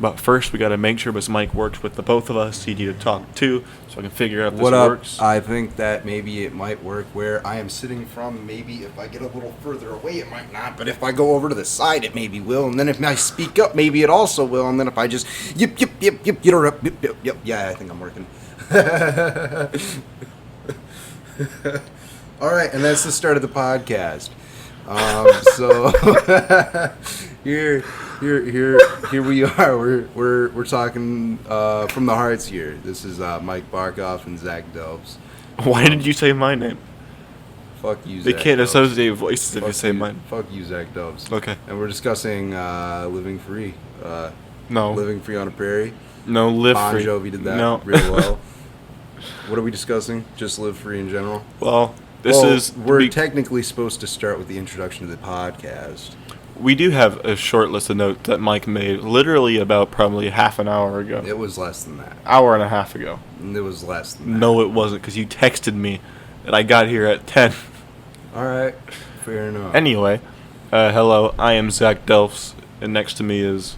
But first, we got to make sure this mic works with the both of us. You need to talk too, so I can figure out if this works. I think that maybe it might work where I am sitting from. Maybe if I get a little further away, it might not. But if I go over to the side, it maybe will. And then if I speak up, maybe it also will. And then if I just yip, yeah, I think I'm working. All right, and that's the start of the podcast. So here we are. We're talking from the hearts here. This is Mike Barkhoff and Zach Delfs. Why did you say my name? Fuck you, They Zach can't Delfs. associate voices if you say mine. Fuck you, Zach Delfs. Okay. And we're discussing living free. No. Living free on a prairie. No, live free. Bon Jovi did that No. real well. What are we discussing? Just live free in general? Well, we're technically supposed to start with the introduction to the podcast. We do have a short list of notes that Mike made literally about probably half an hour ago. It was less than that. Hour and a half ago. It was less than that. No, it wasn't, because you texted me, and I got here at 10. All right, fair enough. Anyway, hello, I am Zach Delfs, and next to me is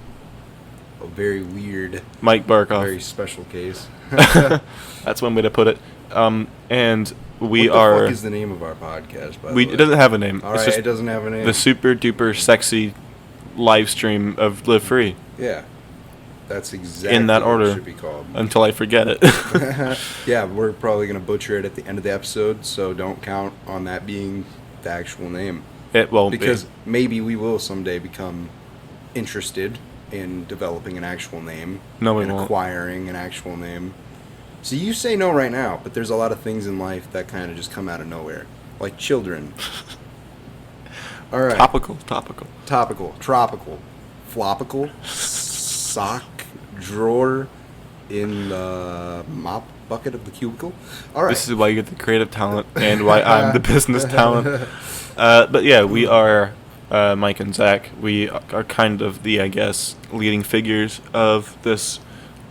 a very weird, Mike Barkhoff. Very special case. That's one way to put it. And we what the are. fuck is the name of our podcast? By the way, it doesn't have a name. All it's right, just it doesn't have a name. The super duper sexy live stream of Live Free. Yeah, that's exactly in that order. What it should be called. Until I forget it. Yeah, we're probably gonna butcher it at the end of the episode, so don't count on that being the actual name. It won't because maybe we will someday become interested in developing an actual name. No, we and won't. Acquiring an actual name. So you say no right now, but there's a lot of things in life that kind of just come out of nowhere, like children. All right. Topical. Tropical. Flopical. Sock drawer in the mop bucket of the cubicle. All right. This is why you get the creative talent and why I'm the business talent. But yeah, we are Mike and Zach. We are kind of the, I guess, leading figures of this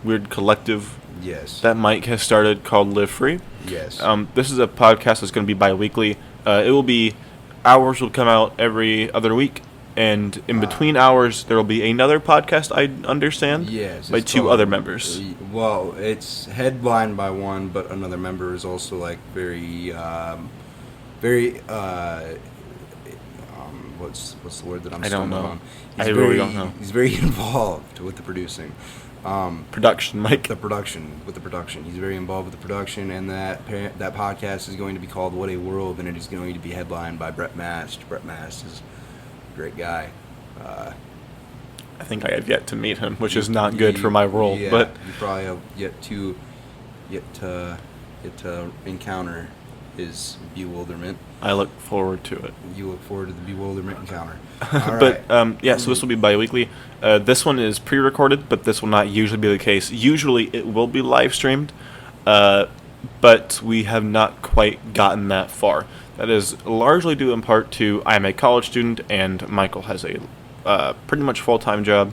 weird collective. Yes. That Mike has started called Live Free. Yes. This is a podcast that's going to be bi-weekly. It will be, hours will come out every other week, and in between hours there will be another podcast, I understand. Yes. By two other members. Well, it's headlined by one, but another member is also like very what's the word that I'm stumbling on? I really don't know. He's very involved with the producing. Production, Mike. With the production. He's very involved with the production, and that podcast is going to be called What a World, and it is going to be headlined by Brett Mast. Brett Mast is a great guy. I think I have yet to meet him, which is not good for my role. Yeah, but you probably have yet to encounter his bewilderment. I look forward to it. You look forward to the bewilderment encounter. All but right. So this will be bi-weekly. This one is pre-recorded, but this will not usually be the case. Usually it will be live streamed, but we have not quite gotten that far. That is largely due in part to I'm a college student and Michael has a pretty much full-time job,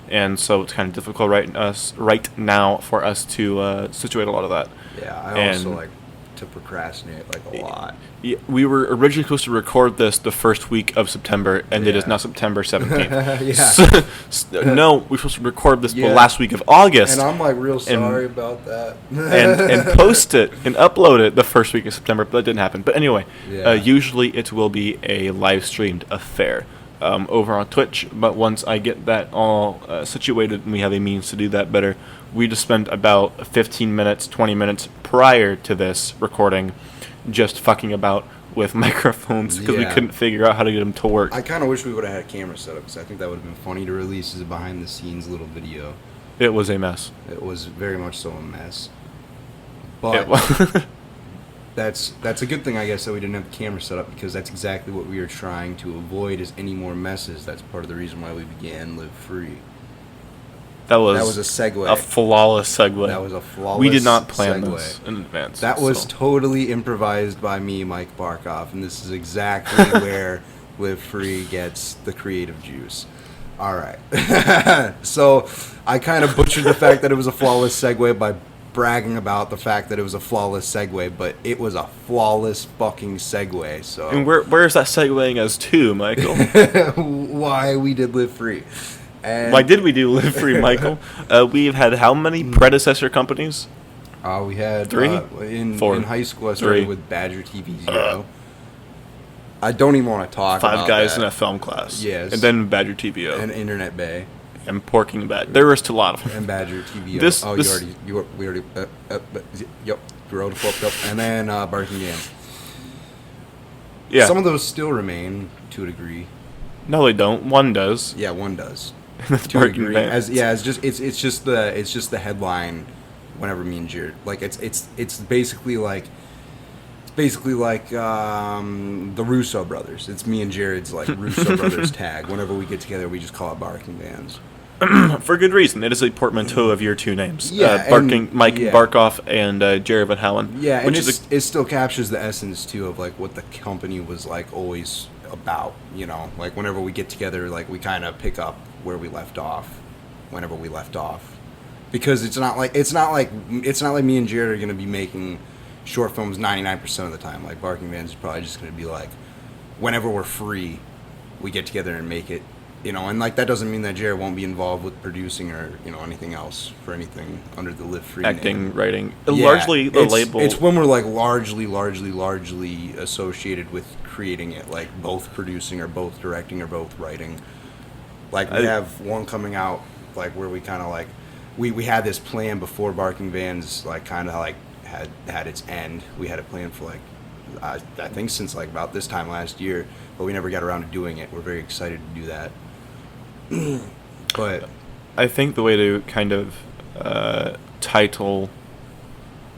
and so it's kind of difficult right now for us to situate a lot of that. Yeah, I also like to procrastinate like a lot. Yeah, we were originally supposed to record this the first week of September, and it is now September 17th. No, we were supposed to record this the last week of August. And I'm like real sorry about that. and post it and upload it the first week of September, but that didn't happen. But anyway, usually it will be a live streamed affair over on Twitch, but once I get that all situated and we have a means to do that better, we just spent about 15 minutes, 20 minutes prior to this recording just fucking about with microphones because we couldn't figure out how to get them to work. I kind of wish we would have had a camera set up because I think that would have been funny to release as a behind-the-scenes little video. It was a mess. It was very much so a mess. But that's a good thing, I guess, that we didn't have the camera set up because that's exactly what we are trying to avoid is any more messes. That's part of the reason why we began Live Free. That was a segue. A flawless segue. That was a flawless We did not plan segue. this in advance. That was totally improvised by me, Mike Barkhoff, and this is exactly where Live Free gets the creative juice. All right. So I kind of butchered the fact that it was a flawless segue by bragging about the fact that it was a flawless segue, but it was a flawless fucking segue. So and where is that segueing us to, Michael? Why we did Live Free. And Why did we do Live Free, Michael? We've had how many predecessor companies? We had 3? in 4. high school. I started 3. with Badger TV Zero. I don't even want to talk about 5 guys that. in a film class. Yes. And then Badger TVO. And Internet Bay. And Porking Bad. There was a lot of them. And Badger TVO. We already. Yep. Road flip up. And then Barking Games. Yeah. Some of those still remain to a degree. No, they don't. One does. Yeah, one does. That's To a Barking degree. Bands. It's just the headline. Whenever me and Jared, like it's basically like the Russo brothers. It's me and Jared's like Russo brothers tag. Whenever we get together, we just call it Barking Bands. For good reason. It is a portmanteau of your two names. Yeah, Mike yeah. Barkhoff and Jared Van Howen. Yeah, and which it still captures the essence too of like what the company was like always about. You know, like whenever we get together, like we kind of pick up where we left off. Whenever we left off. Because it's not like me and Jared are going to be making short films 99% of the time. Like Barking Bands is probably just going to be like, whenever we're free, we get together and make it, you know. And like that doesn't mean that Jared won't be involved with producing or anything else for anything under the Live Free acting, name. writing, Yeah, largely the label. It's when we're like largely associated with creating it, like both producing or both directing or both writing. Like we have one coming out, like where we kind of like. We had this plan before Barking Bands like kind of like had its end. We had it planned for like I think since like about this time last year, but we never got around to doing it. We're very excited to do that. But I think the way to kind of title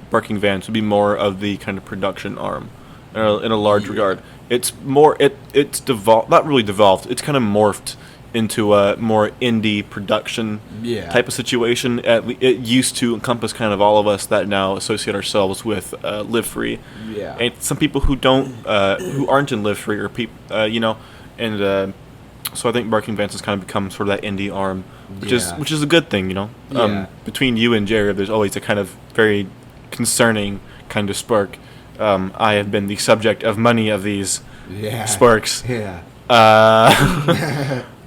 Barking Vans would be more of the kind of production arm in a large regard. It's more it's devolved, not really devolved. It's kind of morphed into a more indie production type of situation. It used to encompass kind of all of us that now associate ourselves with Live Free. Yeah. And some people who don't, who aren't in Live Free or people, and so I think Barking Vance has kind of become sort of that indie arm, which is a good thing, you know. Between you and Jared, there's always a kind of very concerning kind of spark. I have been the subject of many of these sparks. Yeah.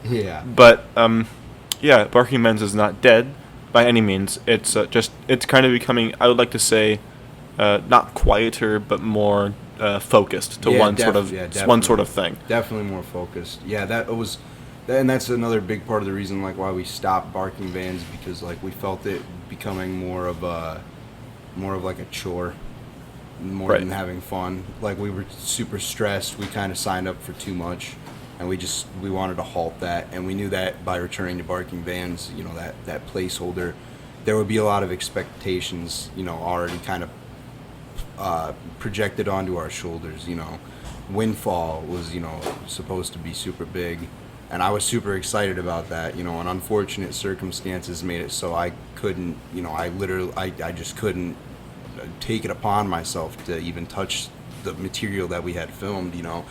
Yeah. But Barking Men's is not dead by any means. It's it's kind of becoming, I would like to say, not quieter but more focused to one sort of thing. Definitely more focused. Yeah, and that's another big part of the reason like why we stopped Barking Bands, because like we felt it becoming more of like a chore, more than having fun. Like we were super stressed. We kind of signed up for too much. And we wanted to halt that, and we knew that by returning to Barking Bands, you know, that placeholder, there would be a lot of expectations, you know, already kind of projected onto our shoulders. You know, Windfall was, you know, supposed to be super big, and I was super excited about that. You know, and unfortunate circumstances made it so I couldn't, you know, I just couldn't take it upon myself to even touch the material that we had filmed. You know.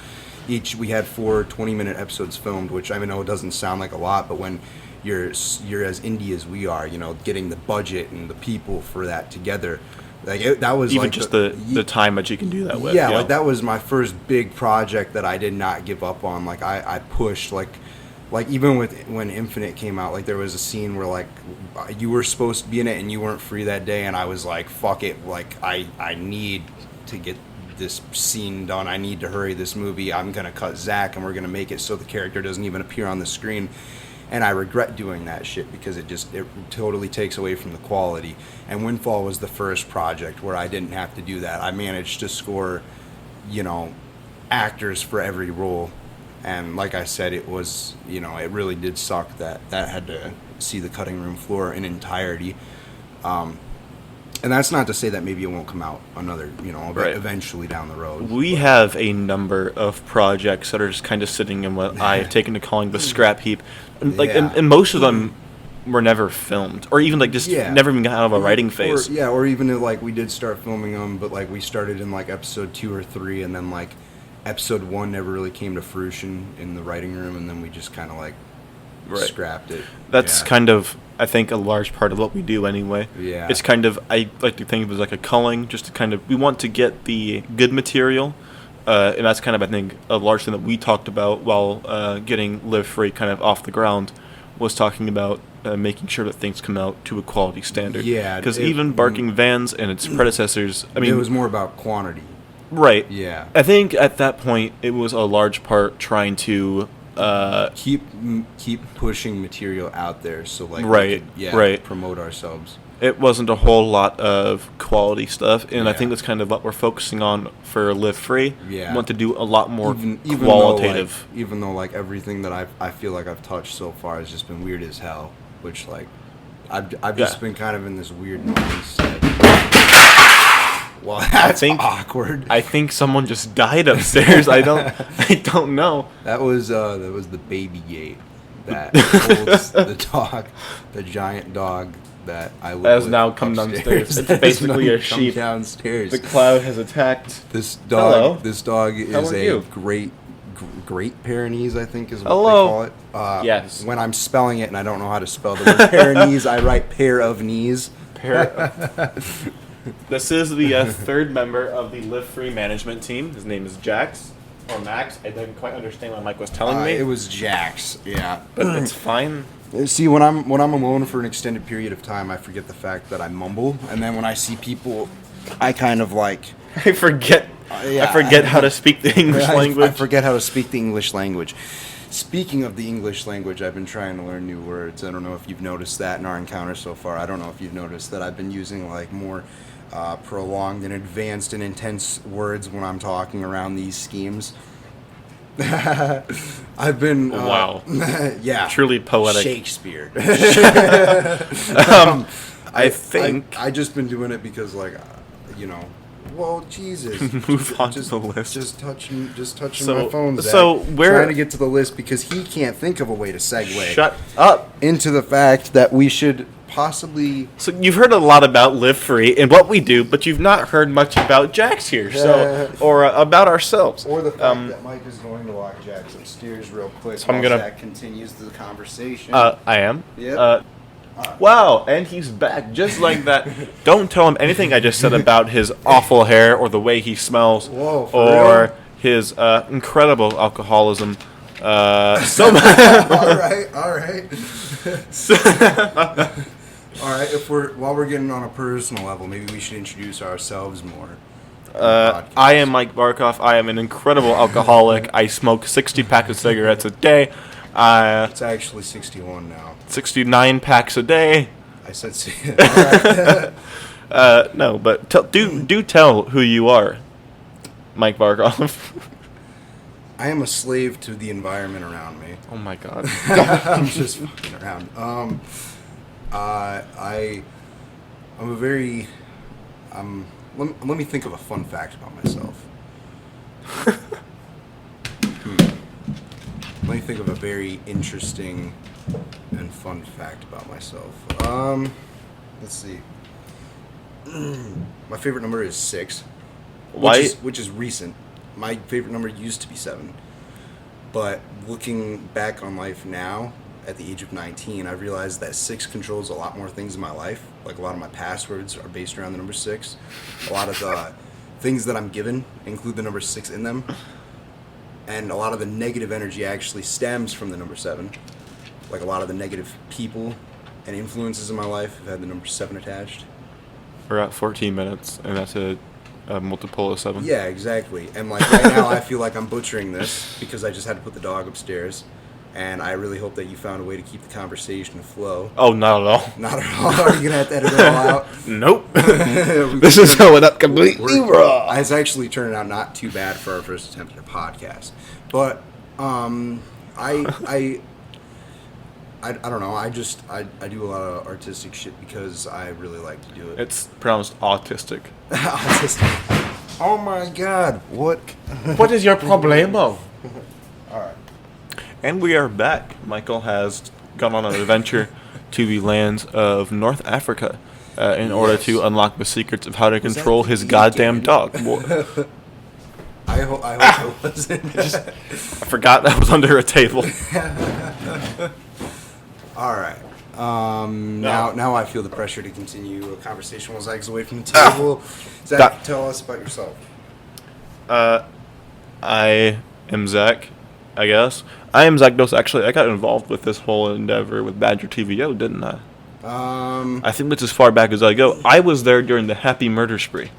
We had 4 20-minute episodes filmed, which I know it doesn't sound like a lot, but when you're as indie as we are, you know, getting the budget and the people for that together, like that was even like just the time that you can do that with. Yeah, like that was my first big project that I did not give up on. Like I pushed, like even when Infinite came out, like there was a scene where like you were supposed to be in it and you weren't free that day, and I was like, fuck it, like I need to get this scene done. I need to hurry this movie. I'm gonna cut Zach and we're gonna make it so the character doesn't even appear on the screen. And I regret doing that shit because it totally takes away from the quality. And Windfall was the first project where I didn't have to do that. I managed to score, you know, actors for every role. And like I said, it was, you know, it really did suck that had to see the cutting room floor in entirety. And that's not to say that maybe it won't come out another, you know, eventually down the road. We have a number of projects that are just kind of sitting in what I have taken to calling the scrap heap. And, and most of them were never filmed, or even like just never even got out of a writing phase. Or even like we did start filming them, but like we started in like episode 2 or 3, and then like episode 1 never really came to fruition in the writing room, and then we just kind of like scrapped it. That's kind of, I think, a large part of what we do anyway. Yeah. It's kind of, I like to think of it as like a culling, just to kind of, we want to get the good material, and that's kind of, I think, a large thing that we talked about while getting Live Free kind of off the ground, was talking about making sure that things come out to a quality standard. Yeah, because even Barking Vans and its predecessors, I mean, it was more about quantity. Right. Yeah. I think at that point it was a large part trying to keep pushing material out there, so like right, we could, right. promote ourselves. It wasn't a whole lot of quality stuff, and I Yeah. think that's kind of what we're focusing on for Live Free. Yeah. We want to do a lot more Even qualitative. even though like everything that I feel like I've touched so far has just been weird as hell, which like I've just been kind of in this weird mindset. Well, that's awkward. I think someone just died upstairs. I don't know. That was the baby gate that holds the dog, the giant dog that I live Has with now come upstairs. downstairs. It's basically a Come sheep. downstairs. The cloud has attacked. This dog. Hello. This dog How is are a you? great Pyrenees, I think is what Hello. they call it. Yes. When I'm spelling it and I don't know how to spell the word Pyrenees, I write pair of knees. This is the third member of the Live Free management team. His name is Jax, or Max. I didn't quite understand what Mike was telling me. It was Jax, yeah. But it's fine. See, when I'm alone for an extended period of time, I forget the fact that I mumble, and then when I see people, I kind of like I forget. yeah, I forget how to speak the English language. I forget how to speak the English language. Speaking of the English language, I've been trying to learn new words. I don't know if you've noticed that in our encounter so far. I don't know if you've noticed that I've been using like more prolonged and advanced and intense words when I'm talking around these schemes. I've been Wow. yeah, Truly poetic. Shakespeare. I think I just been doing it because like well, Jesus. Move on to the list. Just touching So- my phone. Zach. so we're- trying to get to the list because he can't think of a way to segue Shut up. into the fact that we should possibly. So you've heard a lot about Live Free and what we do, but you've not heard much about Jax here, or about ourselves. Or the fact that Mike is going to lock Jax upstairs real quick. So I'm while gonna- Zach continues the conversation. I am. Yep. Wow, and he's back just like that. Don't tell him anything I just said about his awful hair or the way he smells, Whoa, for or real? his incredible alcoholism. So all right. All right. While we're getting on a personal level, maybe we should introduce ourselves more. I am Mike Barkhoff. I am an incredible alcoholic. I smoke 60 packs of cigarettes a day. It's actually 61 now. 69 packs a day. I said, all right. No, but do tell who you are, Mike Barkhoff. I am a slave to the environment around me. Oh my God. I'm just fucking around. I'm a very. Let me think of a fun fact about myself. Let me think of a very interesting and fun fact about myself. Let's see. My favorite number is 6. Why? Which is recent. My favorite number used to be 7. But looking back on life now, at the age of 19, I realized that 6 controls a lot more things in my life. Like a lot of my passwords are based around the number 6. A lot of the things that I'm given include the number 6 in them. And a lot of the negative energy actually stems from the number 7. Like a lot of the negative people and influences in my life have had the number 7 attached. We're at 14 minutes, and that's a multiple of 7. Yeah, exactly. And like right now, I feel like I'm butchering this because I just had to put the dog upstairs. And I really hope that you found a way to keep the conversation afloat. Oh, not at all. Not at all. Are you gonna have to edit it all out? Nope. This is going up completely raw. It's actually turning out not too bad for our first attempt at a podcast. But I don't know. I do a lot of artistic shit because I really like to do it. It's pronounced autistic. Autistic. Oh my God! What? What is your problemo? All right. And we are back. Michael has gone on an adventure to the lands of North Africa in order to unlock the secrets of how to control his goddamn dog. I hope it wasn't. I forgot that was under a table. All right. Now I feel the pressure to continue a conversation while Zach's away from the table. Zach, tell us about yourself. I am Zach. I guess. I am Zagnos. Actually, I got involved with this whole endeavor with Badger TVO, didn't I? I think that's as far back as I go. I was there during the Happy Murder Spree.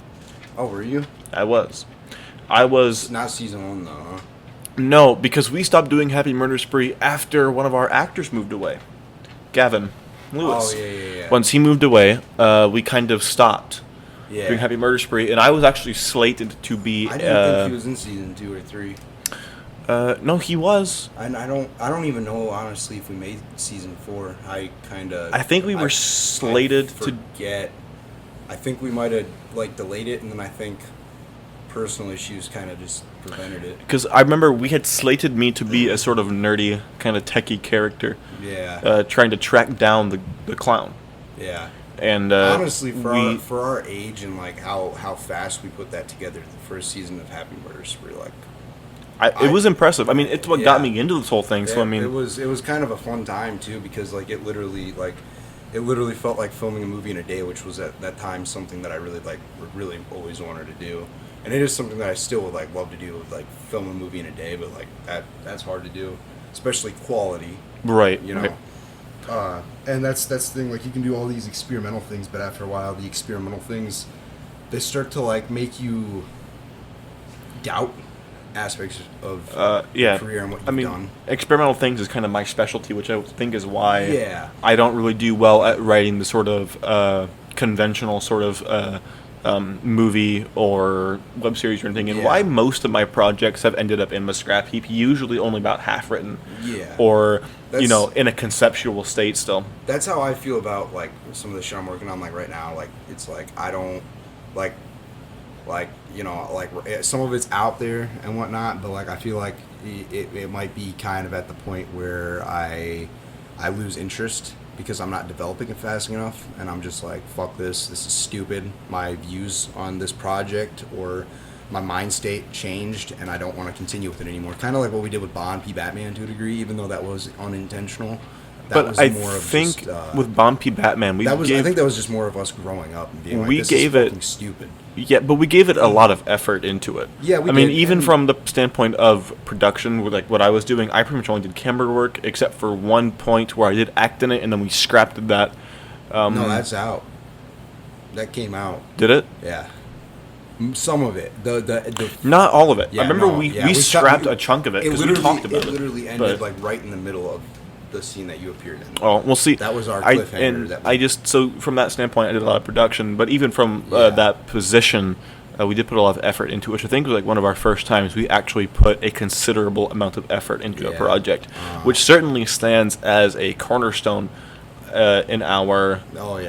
Oh, were you? I was. I was. Not season 1 though, huh? No, because we stopped doing Happy Murder Spree after one of our actors moved away. Gavin Lewis. Oh, yeah. Once he moved away, we kind of stopped doing Yeah. Happy Murder Spree, and I was actually slated to be. I didn't think he was in season 2 or 3. No, he was. I don't even know honestly if we made season 4. I think we were slated to. forget. I think we might have like delayed it, and then I think personal issues kind of just prevented it. Because I remember we had slated me to be a sort of nerdy, kind of techie character. Yeah. Trying to track down the clown. Yeah. And honestly, for our age and like how fast we put that together, the first season of Happy Murder Spree, like. It was impressive. I mean, it's what got me into this whole thing. So I mean, it was kind of a fun time too, because like it literally felt like filming a movie in a day, which was at that time something that I really always wanted to do, and it is something that I still would like love to do, like film a movie in a day, but like that's hard to do, especially quality. Right. You know. Right. And that's the thing. Like you can do all these experimental things, but after a while, the experimental things they start to like make you doubt aspects of your career and what you've done. Experimental things is kind of my specialty, which I think is why I I don't really do well at writing the sort of conventional sort of movie or web series or anything, and why most of my projects have ended up in the scrap heap, usually only about half written, or in a conceptual state still. That's how I feel about like some of the shit I'm working on, like right now. Like it's like I don't like some of it's out there and whatnot, but like I feel like it might be kind of at the point where I lose interest because I'm not developing it fast enough, and I'm just like, fuck this is stupid. My views on this project or my mind state changed, and I don't want to continue with it anymore. Kind of like what we did with Bond v Batman to a degree, even though that was unintentional. But I think with Bond v Batman, I think that was just more of us growing up and being like, this is fucking stupid. Yeah, but we gave it a lot of effort into it. Yeah, I mean, even from the standpoint of production, with like what I was doing, I pretty much only did camera work, except for one point where I did act in it, and then we scrapped that. No, that's out. That came out. Did it? Yeah. Some of it. The not all of it. Yeah, I remember we scrapped a chunk of it because we talked about it. It literally ended like right in the middle of the scene that you appeared in. Oh, we'll see. That was our cliffhanger. So from that standpoint, I did a lot of production, but even from that position, we did put a lot of effort into it, which I think was like one of our first times we actually put a considerable amount of effort into a project, which certainly stands as a cornerstone in our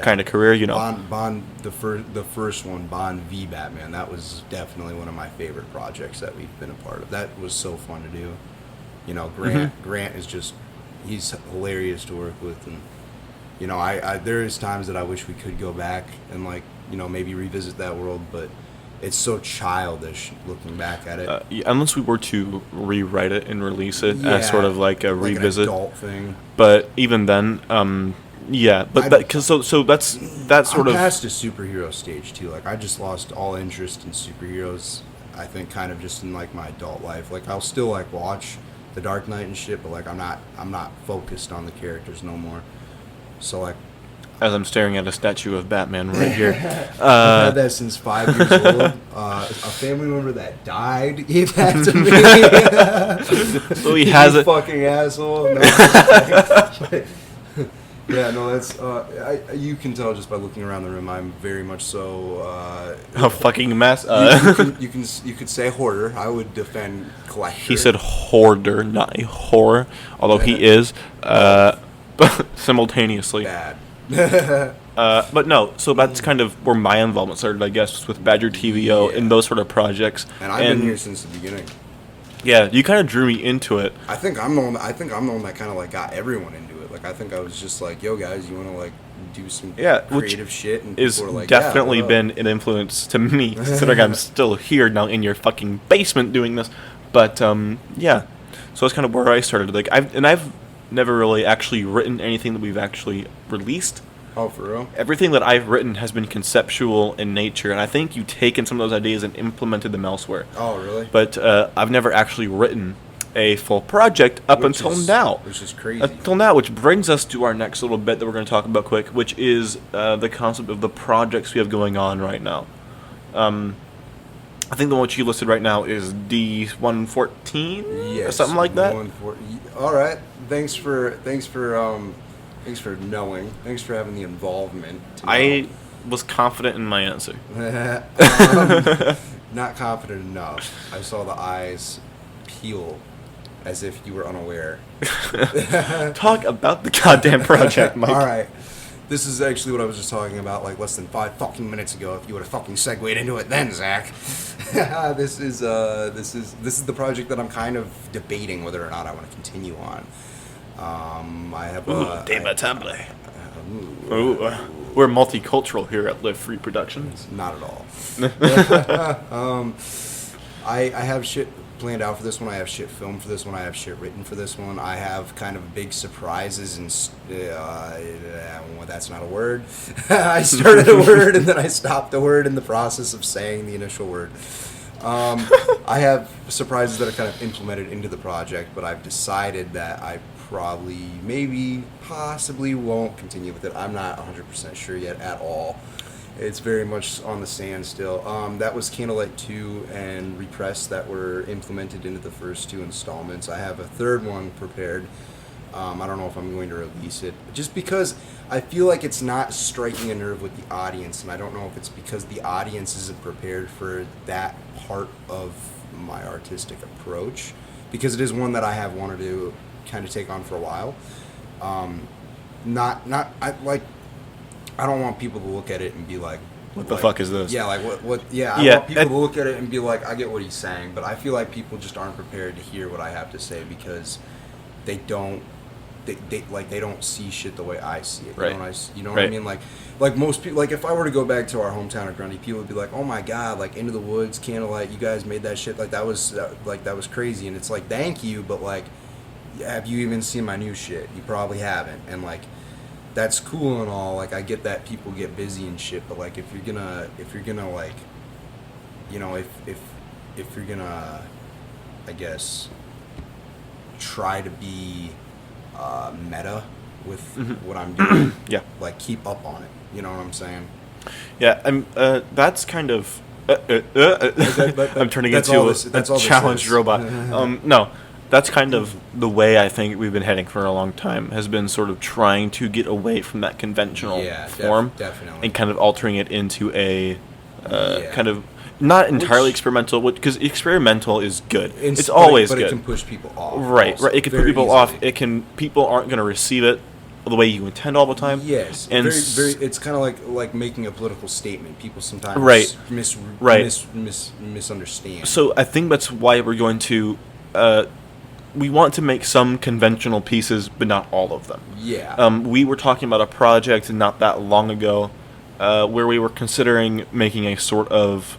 kind of career, you know. Bond, the first one, Bond v Batman, that was definitely one of my favorite projects that we've been a part of. That was so fun to do. You know, Grant is just, he's hilarious to work with, and you know, I there is times that I wish we could go back and like, you know, maybe revisit that world, but it's so childish looking back at it. Unless we were to rewrite it and release it as sort of like a revisit, an adult thing. But even then, because so that's sort I'm of past a superhero stage too. Like I just lost all interest in superheroes. I think kind of just in like my adult life. Like I'll still like watch The Dark Knight and shit, but like I'm not focused on the characters no more. So like, as I'm staring at a statue of Batman right here, I've had that since 5 years old. A family member that died gave that to me. So he has it. Fucking asshole. No, yeah, no, that's you can tell just by looking around the room. I'm very much so a fucking mess. You could say hoarder. I would defend collector. He said hoarder, not a whore, although he is simultaneously bad. But no, so that's kind of where my involvement started, I guess, with Badger TVO and those sort of projects. And I've been here since the beginning. Yeah, you kind of drew me into it. I think I'm the one that kind of like got everyone into it. Like I think I was just like, "Yo, guys, you want to like do some creative shit?" And is like, definitely been an influence to me, considering I'm still here now in your fucking basement doing this. But yeah, so that's kind of where I started. Like I've never really actually written anything that we've actually released. Oh, for real? Everything that I've written has been conceptual in nature, and I think you've taken some of those ideas and implemented them elsewhere. Oh, really? But I've never actually written a full project up until now. Which is crazy. Until now, which brings us to our next little bit that we're going to talk about quick, which is the concept of the projects we have going on right now. I think the one you listed right now is D114, or something like that. All right. Thanks for knowing. Thanks for having the involvement. I was confident in my answer. Not confident enough. I saw the eyes peel as if you were unaware. Talk about the goddamn project, Mike. All right. This is actually what I was just talking about like less than 5 fucking minutes ago. If you would have fucking segued into it then, Zach. This is the project that I'm kind of debating whether or not I want to continue on. I have we're multicultural here at Live Free Productions. Not at all. I have shit planned out for this one. I have shit filmed for this one. I have shit written for this one. I have kind of big surprises and well, that's not a word. I started a word and then I stopped the word in the process of saying the initial word. I have surprises that are kind of implemented into the project, but I've decided that I probably, maybe, possibly won't continue with it. I'm not 100% sure yet at all. It's very much on the stand still. That was Candlelight 2 and Repress that were implemented into the first 2 installments. I have a third one prepared. I don't know if I'm going to release it, just because I feel like it's not striking a nerve with the audience, and I don't know if it's because the audience isn't prepared for that part of my artistic approach, because it is one that I have wanted to kind of take on for a while. I don't want people to look at it and be like, what the fuck is this? Yeah, like what I want people to look at it and be like, I get what he's saying, but I feel like people just aren't prepared to hear what I have to say because they don't see shit the way I see it. Right. You know what I mean? Like most people, like if I were to go back to our hometown of Grundy, people would be like, "Oh my god, like Into the Woods, Candlelight, you guys made that shit. Like that was crazy." And it's like, "Thank you, but like have you even seen my new shit? You probably haven't." And like that's cool and all. Like I get that people get busy and shit, but like if you're gonna like, you know, if you're gonna, I guess, try to be meta with what I'm doing, yeah, like keep up on it. You know what I'm saying? Yeah, that's kind of. I'm turning into a challenged robot. No. That's kind of the way I think we've been heading for a long time, has been sort of trying to get away from that conventional form definitely. And kind of altering it into a kind of not entirely experimental, because experimental is good. It's always good. But it can push people off. Right. It can put people off. People aren't going to receive it the way you intend all the time. Yes. And it's kind of like making a political statement. People sometimes misunderstand. So I think that's why we're going to... we want to make some conventional pieces, but not all of them. Yeah. We were talking about a project not that long ago where we were considering making a sort of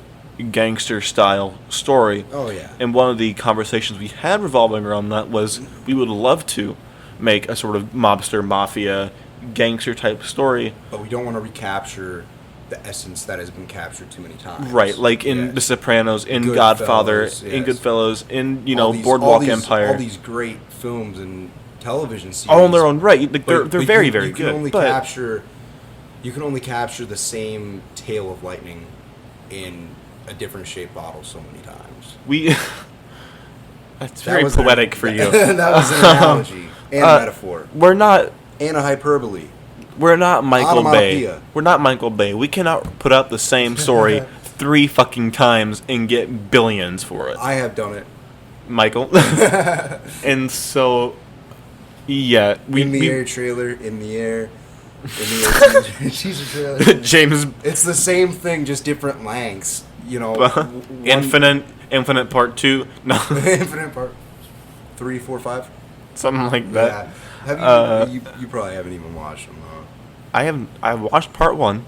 gangster-style story. Oh, yeah. And one of the conversations we had revolving around that was we would love to make a sort of mobster, mafia, gangster-type story. But we don't want to recapture the essence that has been captured too many times. Right, like in The Sopranos, in Godfather, in Goodfellas, in, Boardwalk Empire. All these great films and television series. All on their own right. They're very, very good. You can only capture the same tail of lightning in a different shaped bottle so many times. That's very poetic for you. That was an analogy and a metaphor. We're not... And a hyperbole. We're not Michael Bay. We're not Michael Bay. We cannot put out the same story 3 fucking times and get billions for it. I have done it, Michael. And so, yeah, in the air teaser trailer. James, it's the same thing, just different lengths. Infinite Part 2. No, Infinite Part 3, 4, 5. Something like that. Yeah. Have you probably haven't even watched them. I watched Part 1.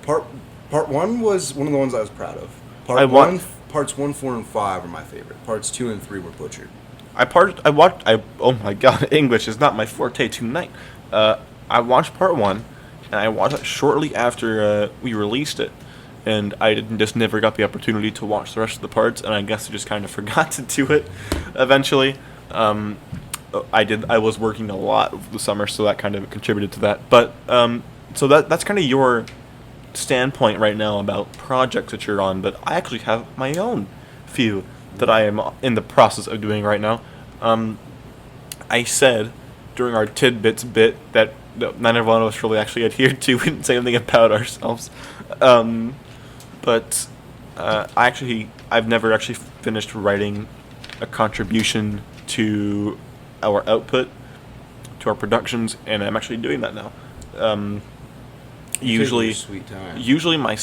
Part 1 was one of the ones I was proud of. Parts 1, 4, and 5 were my favorite. Parts 2 and 3 were butchered. Oh my god, English is not my forte tonight. I watched Part 1, and I watched it shortly after we released it. And I just never got the opportunity to watch the rest of the parts, and I guess I just kind of forgot to do it eventually. I was working a lot over the summer, so that kind of contributed to that. But so that's kind of your standpoint right now about projects that you're on. But I actually have my own few that I am in the process of doing right now. I said during our tidbits bit that none of us really actually adhered to. We didn't say anything about ourselves. But I've never actually finished writing a contribution to our output, to our productions, and I'm actually doing that now. Usually, sweet time. usually my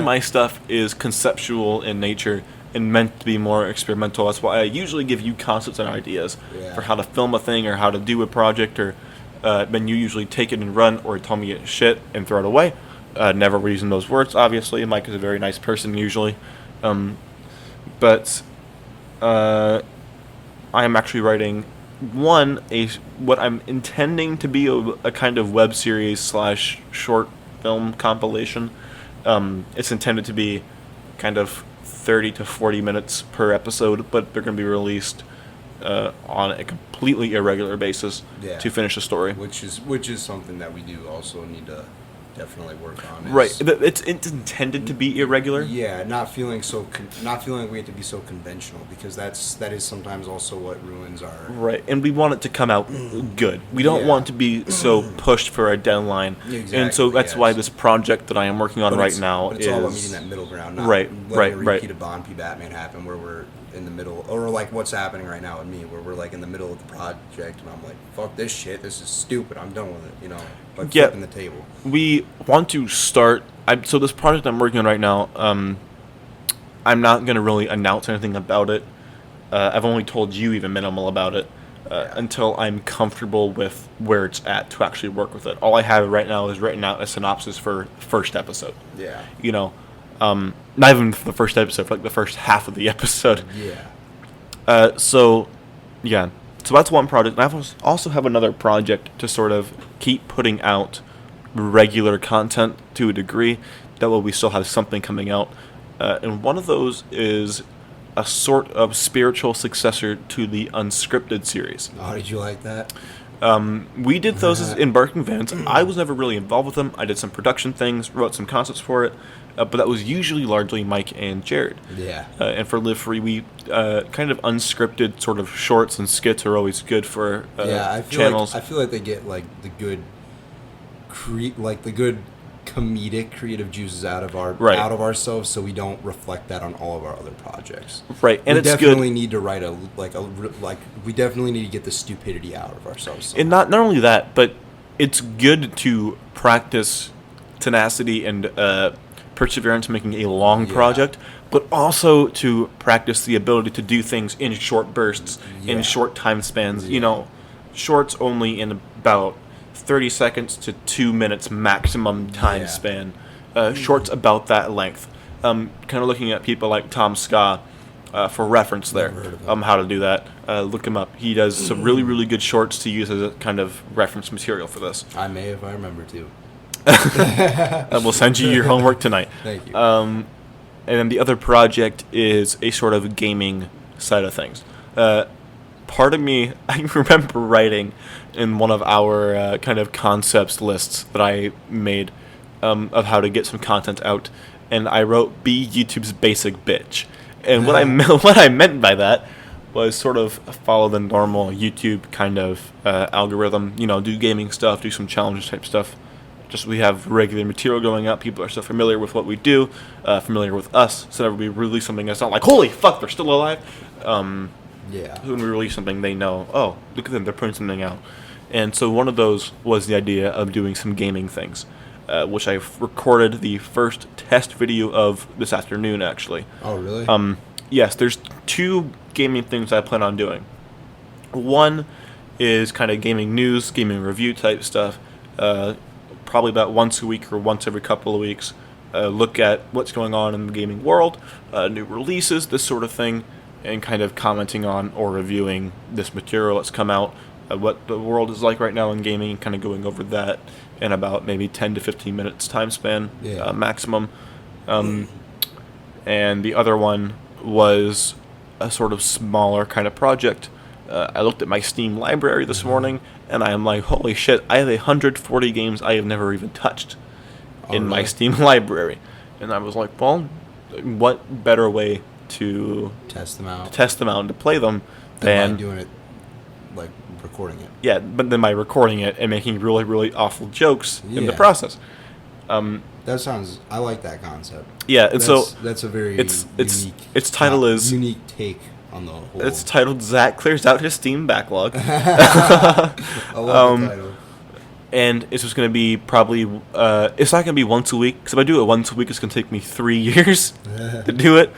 my stuff is conceptual in nature and meant to be more experimental. That's why I usually give you concepts and ideas for how to film a thing or how to do a project, or then you usually take it and run, or tell me it's shit and throw it away. Never using those words, obviously. Mike is a very nice person usually, but I am actually writing what I'm intending to be a kind of web series / short film compilation. It's intended to be kind of 30 to 40 minutes per episode, but they're going to be released on a completely irregular basis to finish the story. Which is something that we do also need to definitely work on. Right, it's intended to be irregular. Yeah, not feeling like we have to be so conventional, because that is sometimes also what ruins our. Right, and we want it to come out good. We don't want to be so pushed for a deadline, and so that's why this project that I am working on right now it's is all about meeting that middle ground. Not right. A repeat of Bond v Batman happen where we're in the middle, or like what's happening right now with me, where we're like in the middle of the project and I'm like, fuck this shit, this is stupid, I'm done with it, like flipping the table. We want to start. So this project I'm working on right now, I'm not going to really announce anything about it. I've only told you even minimal about it until I'm comfortable with where it's at to actually work with it. All I have right now is written out a synopsis for the first episode. Yeah. Not even for the first episode, for like the first half of the episode. Yeah. So that's one project. And I also have another project to sort of keep putting out regular content to a degree. That way we still have something coming out. And one of those is a sort of spiritual successor to the Unscripted series. Oh, did you like that? We did those in Barking Vans. I was never really involved with them. I did some production things, wrote some concepts for it, but that was usually largely Mike and Jared. Yeah. And for Live Free, we kind of unscripted sort of shorts and skits are always good for channels. I feel like they get like the good, comedic creative juices out of ourselves, so we don't reflect that on all of our other projects. Right, and we it's definitely good. need to write we definitely need to get the stupidity out of ourselves. Somehow. And not only that, but it's good to practice tenacity and perseverance making a long project, but also to practice the ability to do things in short bursts, in short time spans. Shorts only in about 30 seconds to 2 minutes maximum time span. Shorts about that length. Kind of looking at people like Tom Ska for reference there. How to do that. Look him up. He does some really, really good shorts to use as a kind of reference material for this. I may if I remember to. We'll send you your homework tonight. Thank you. And then the other project is a sort of gaming side of things. Part of me, I remember writing in one of our kind of concepts lists that I made of how to get some content out, and I wrote "Be YouTube's basic bitch," and what I meant by that was sort of follow the normal YouTube kind of algorithm. Do gaming stuff, do some challenges type stuff. Just we have regular material going out. People are so familiar with what we do, familiar with us. So whenever we release something, it's not like, holy fuck, they're still alive. When we release something, they know, oh, look at them, they're putting something out. And so one of those was the idea of doing some gaming things, which I've recorded the first test video of this afternoon, actually. Oh, really? Yes, there's 2 gaming things I plan on doing. One is kind of gaming news, gaming review type stuff. Probably about once a week or once every couple of weeks. Look at what's going on in the gaming world, new releases, this sort of thing, and kind of commenting on or reviewing this material that's come out, what the world is like right now in gaming, and kind of going over that in about maybe 10 to 15 minutes time span maximum. And the other one was a sort of smaller kind of project I looked at my Steam library this morning, and I am like, holy shit, I have 140 games I have never even touched in my Steam library. And I was like, well, what better way to test them out and to play them than by doing it, like recording it. Yeah, but then by recording it and making really, really awful jokes in the process. That sounds. I like that concept. Yeah, and that's a very unique. Its title is unique take on the whole. It's titled Zach Clears Out His Steam Backlog. I love the title. And it's just going to be probably. It's not going to be once a week, because if I do it once a week, it's going to take me 3 years to do it.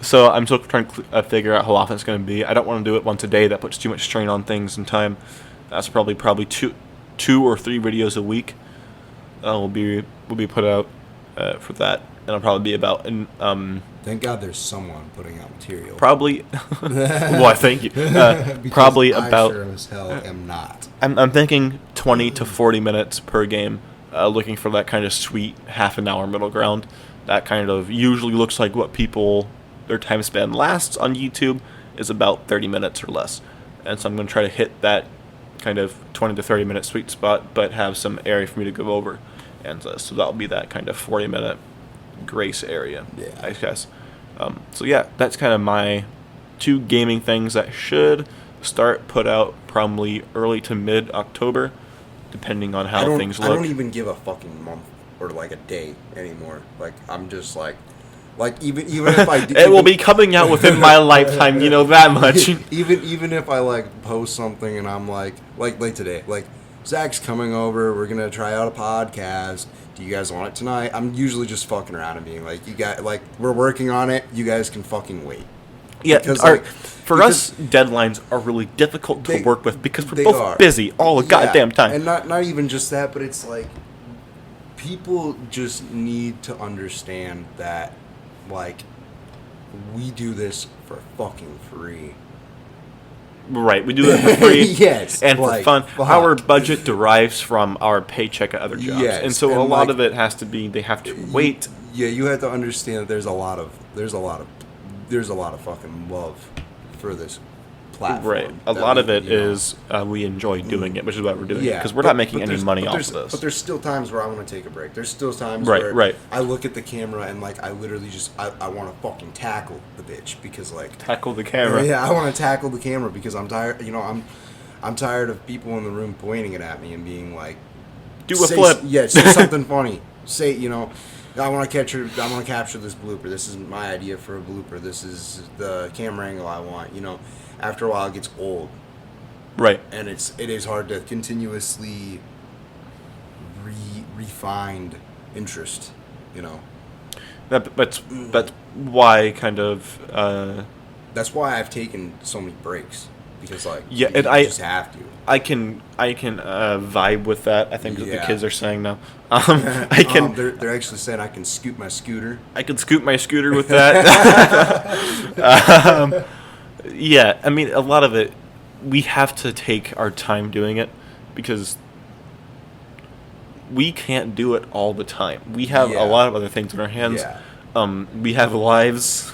So I'm still trying to figure out how often it's going to be. I don't want to do it once a day. That puts too much strain on things and time. That's probably two or three videos a week. Will be put out for that, and it'll probably be about. Thank God there's someone putting out material. Probably. Why? Thank you. Probably I about. Sure as hell am not. I'm thinking 20 to 40 minutes per game. Looking for that kind of sweet half an hour middle ground. That kind of usually looks like what their time span lasts on YouTube is about 30 minutes or less. And so I'm going to try to hit that kind of 20 to 30 minute sweet spot, but have some area for me to go over. And so that'll be that kind of 40 minute grace area, I guess. So yeah, that's kind of my 2 gaming things that should start put out probably early to mid October, depending on how things look. I don't even give a fucking month or like a day anymore. Like I'm just like even if I do, it will be coming out within my lifetime, you know that much. even if I like post something and I'm like today, like Zach's coming over, we're gonna try out a podcast. Do you guys want it tonight? I'm usually just fucking around and being like, you guys, like we're working on it. You guys can fucking wait. Yeah, because us, deadlines are really difficult to work with because we're both busy all the goddamn time. And not even just that, but it's like people just need to understand that, like, we do this for fucking free. Right, we do it for free. Yes, and for fun. Fuck. Our budget derives from our paycheck at other jobs, and so a lot of it has to be. They have to wait. Yeah, you have to understand that there's a lot of fucking love for this platform. Right, a lot of it is we enjoy doing it, which is why we're doing it, because we're not making any money off of this. But there's still times where I want to take a break. There's still times where I look at the camera and like I literally just I want to fucking tackle the bitch because like tackle the camera. Yeah, I want to tackle the camera because I'm tired. You know, I'm tired of people in the room pointing it at me and being like, do a flip. Yeah, say something funny. Say, you know, I want to capture this blooper. This is my idea for a blooper. This is the camera angle I want. You know, after a while it gets old. Right. And it is hard to continuously refined interest, you know. That's why kind of. That's why I've taken so many breaks because like you just have to. I can vibe with that. I think what the kids are saying now. I can. They're actually saying I can scoot my scooter. I can scoot my scooter with that. Yeah, I mean, a lot of it, we have to take our time doing it because we can't do it all the time. We have a lot of other things in our hands. Yeah. We have lives,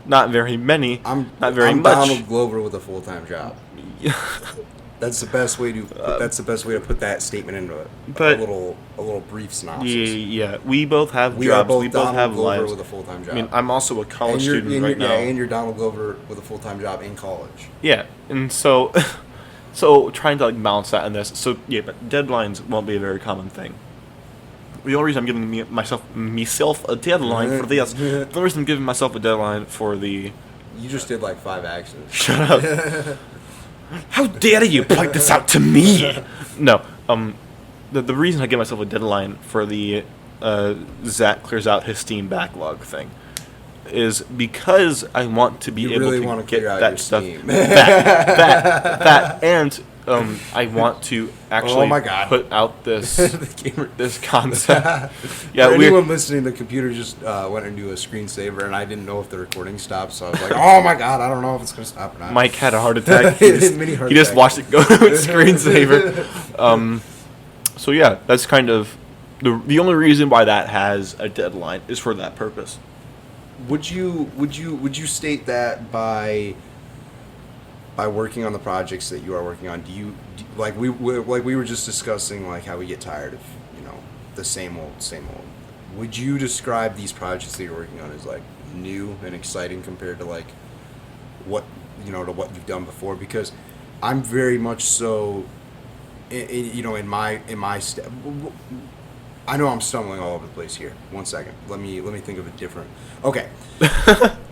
not very many, not very much. I'm Donald Glover with a full-time job. That's the best way to. That's the best way to put that statement into it. But a little brief synopsis. Yeah. We both have jobs. We both have Glover lives. With a full-time job. I mean, I'm also a college student right now. Yeah, and you're Donald Glover with a full-time job in college. Yeah, and so trying to like balance that in this. So yeah, but deadlines won't be a very common thing. The only reason I'm giving myself a deadline for this. The only reason I'm giving myself a deadline for the. You just did like 5 actions. Shut up. How dare you point this out to me? No. The reason I give myself a deadline for the Zach clears out his Steam backlog thing is because I want to be able to get that stuff that and I want to actually put out this this concept. Yeah, for anyone listening, the computer just went into a screensaver, and I didn't know if the recording stopped, so I was like, "Oh my god, I don't know if it's gonna stop or not." Mike had a heart attack. He just watched it go to its screensaver. So yeah, that's kind of the only reason why that has a deadline is for that purpose. Would you state that by by working on the projects that you are working on, like we were just discussing, like how we get tired of, the same old. Would you describe these projects that you're working on as like new and exciting compared to like what to what you've done before? Because I'm very much so, in my step. I know I'm stumbling all over the place here. 1 second. Let me think of a different. Okay.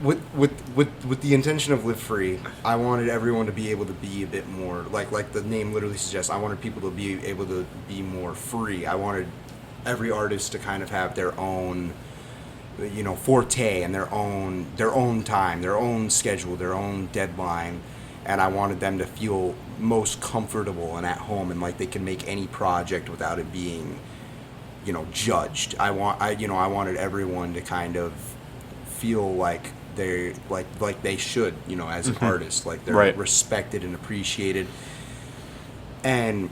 with the intention of Live Free, I wanted everyone to be able to be a bit more like the name literally suggests. I wanted people to be able to be more free. I wanted every artist to kind of have their own, forte and their own time, their own schedule, their own deadline, and I wanted them to feel most comfortable and at home and like they can make any project without it being, judged. I wanted everyone to kind of feel like they like they should, as an artist, like they're right. respected and appreciated. And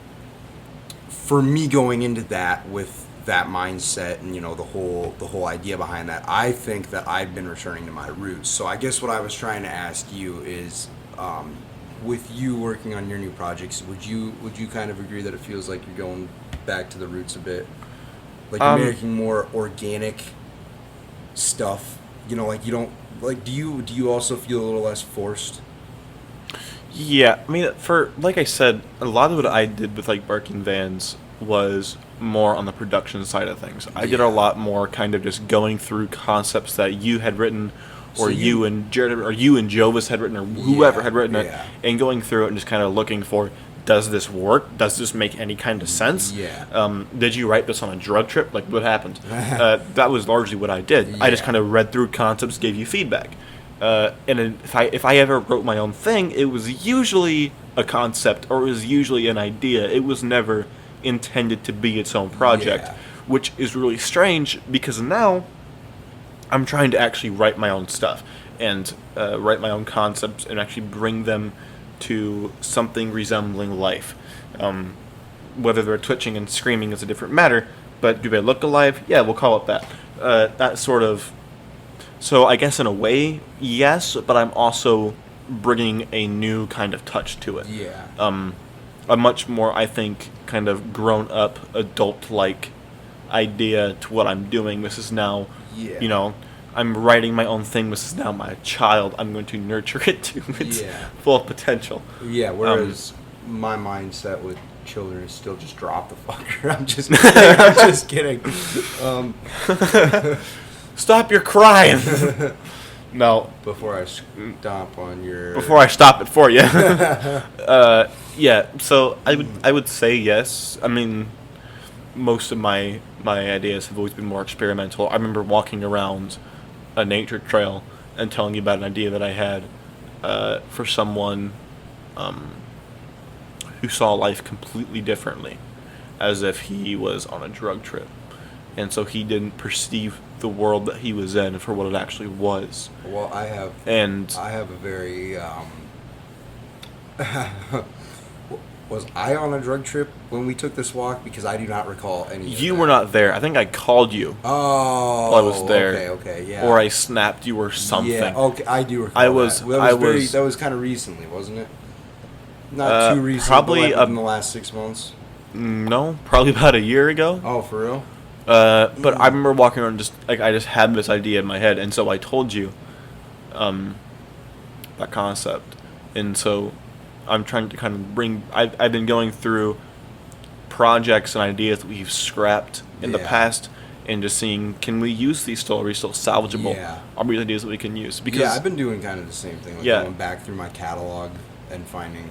for me going into that with that mindset and the whole idea behind that, I think that I've been returning to my roots. So I guess what I was trying to ask you is, with you working on your new projects, would you kind of agree that it feels like you're going back to the roots a bit? Like you're making more organic stuff, like you don't like. Do you also feel a little less forced? Yeah, I mean, like I said, a lot of what I did with like Barking Vans was more on the production side of things. I did a lot more kind of just going through concepts that you had written, or you and Jared, or you and Jovis had written, or whoever had written it, and going through it and just kind of looking for, does this work? Does this make any kind of sense? Yeah. Did you write this on a drug trip? Like, what happened? That was largely what I did. I just kind of read through concepts, gave you feedback. And if I ever wrote my own thing, it was usually a concept, or it was usually an idea. It was never intended to be its own project, which is really strange because now I'm trying to actually write my own stuff and write my own concepts and actually bring them to something resembling life. Whether they're twitching and screaming is a different matter, but do they look alive? Yeah, we'll call it that. That sort of. So I guess in a way, yes, but I'm also bringing a new kind of touch to it. Yeah. A much more, I think, kind of grown-up, adult-like idea to what I'm doing. This is now, I'm writing my own thing. This is now my child. I'm going to nurture it to its full potential. Yeah, whereas my mindset with children is still just drop the fucker. I'm just kidding. I'm just kidding. Stop your crying. No. Before I stomp on your... Before I stop it for you. Yeah, so I would say yes. I mean, most of my ideas have always been more experimental. I remember walking around a nature trail and telling you about an idea that I had for someone who saw life completely differently, as if he was on a drug trip. And so he didn't perceive the world that he was in for what it actually was. Well, I have a very... Was I on a drug trip when we took this walk? Because I do not recall any. You were not there. I think I called you. Oh, while I was there. Okay, yeah. Or I snapped you or something. Yeah, okay, I do recall. That was kind of recently, wasn't it? Not too recently. Probably in the last 6 months. No, probably about a year ago. Oh, for real? But I remember walking around I just had this idea in my head, and so I told you, that concept, and so I'm trying to kind of bring. I've been going through projects and ideas that we've scrapped in the past, and just seeing, can we use these still? Are we still salvageable? Yeah. Are these ideas that we can use? Because I've been doing kind of the same thing. Like going back through my catalog and finding,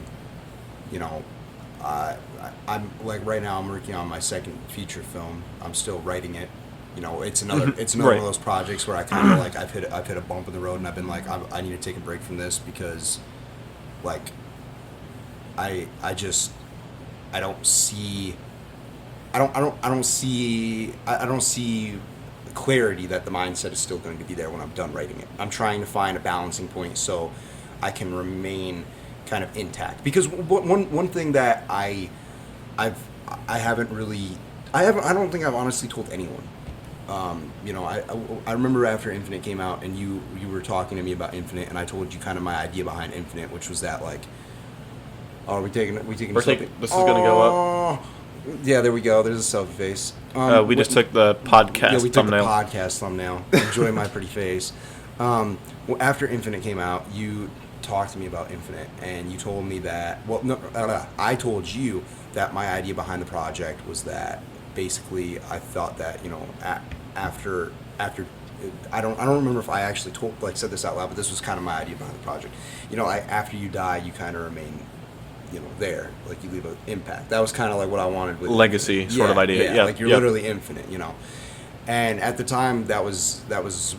I'm like right now I'm working on my second feature film. I'm still writing it. It's another right. one of those projects where I kind of like I've hit a bump in the road and I've been like I need to take a break from this because like I don't see clarity that the mindset is still going to be there when I'm done writing it. I'm trying to find a balancing point so I can remain kind of intact. Because one thing that I don't think I've honestly told anyone. I remember after Infinite came out and you were talking to me about Infinite, and I told you kind of my idea behind Infinite, which was that like Oh, are we taking This is selfie? gonna go up. Yeah, there we go. There's a selfie face. We just took the podcast Yeah, we took thumbnail. the podcast thumbnail. Enjoy my pretty face. Well, after Infinite came out, you talked to me about Infinite, and you told me that. Well, no, I told you that my idea behind the project was that basically I thought that after I don't remember if I actually said this out loud, but this was kind of my idea behind the project. After you die, you kind of remain there, like you leave an impact. That was kind of like what I wanted with Legacy sort of idea. Yeah, like you're literally infinite, And at the time, that was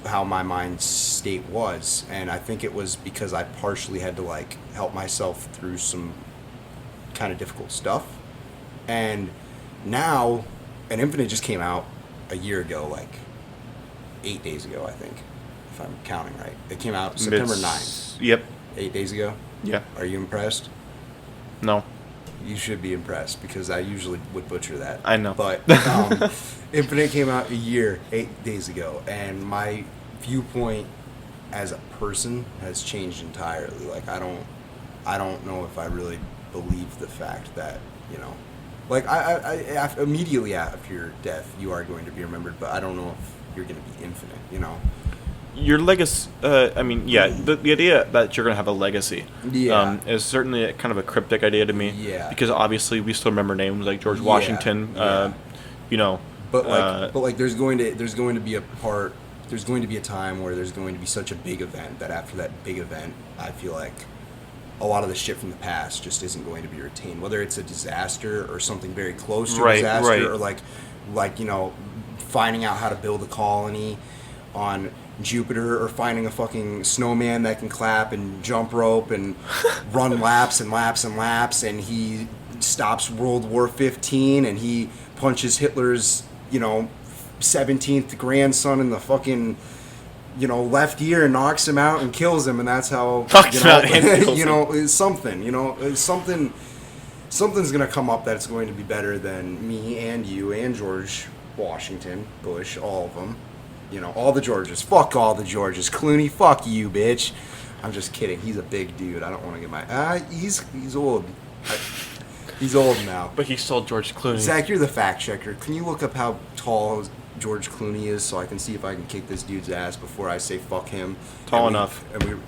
how my mind state was, and I think it was because I partially had to like help myself through some kind of difficult stuff. And now, and Infinite just came out a year ago, like 8 days ago, I think, if I'm counting right. It came out September 9th. Yep. 8 days ago. Yeah. Are you impressed? No. You should be impressed because I usually would butcher that. I know. But Infinite came out 8 days ago, and my viewpoint as a person has changed entirely. Like I don't know if I really believe the fact that like immediately after your death you are going to be remembered, but I don't know if you're going to be infinite. Your legacy, the idea that you're going to have a legacy is certainly kind of a cryptic idea to me. Yeah. Because obviously we still remember names like George Washington, Yeah. But there's going to be a time where there's going to be such a big event that after that big event, I feel like a lot of the shit from the past just isn't going to be retained. Whether it's a disaster or something very close to a disaster, or like finding out how to build a colony on Jupiter, or finding a fucking snowman that can clap and jump rope and run laps and laps and laps, and he stops World War 15 and he punches Hitler's 17th grandson in the fucking left ear and knocks him out and kills him, and that's how it's something. Something's gonna come up that's going to be better than me and you and George Washington, Bush, all of them. All the Georges. Fuck all the Georges. Clooney, fuck you, bitch. I'm just kidding. He's a big dude. I don't want to get my... he's old. He's old now. But he's still George Clooney. Zach, you're the fact checker. Can you look up how tall George Clooney is so I can see if I can kick this dude's ass before I say fuck him? Tall enough. All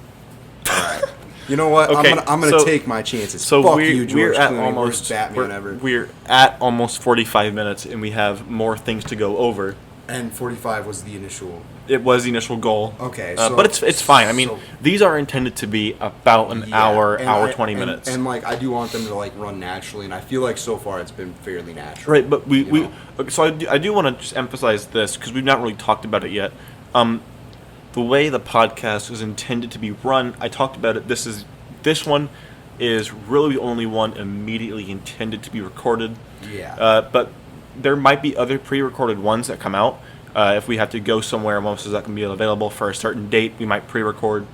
right. You know what? Okay, I'm gonna take my chances. So fuck we're George at Clooney. almost Batman ever. We're at almost 45 minutes, and we have more things to go over. And 45 was the initial. It was the initial goal. Okay, but it's fine. I mean, these are intended to be about an hour, 20 minutes. And like, I do want them to like run naturally, and I feel like so far it's been fairly natural. Right, but I do want to just emphasize this because we've not really talked about it yet. The way the podcast is intended to be run, I talked about it. This one is really the only one immediately intended to be recorded. Yeah. But there might be other pre-recorded ones that come out. If we have to go somewhere, most of that can be available for a certain date, we might pre-record,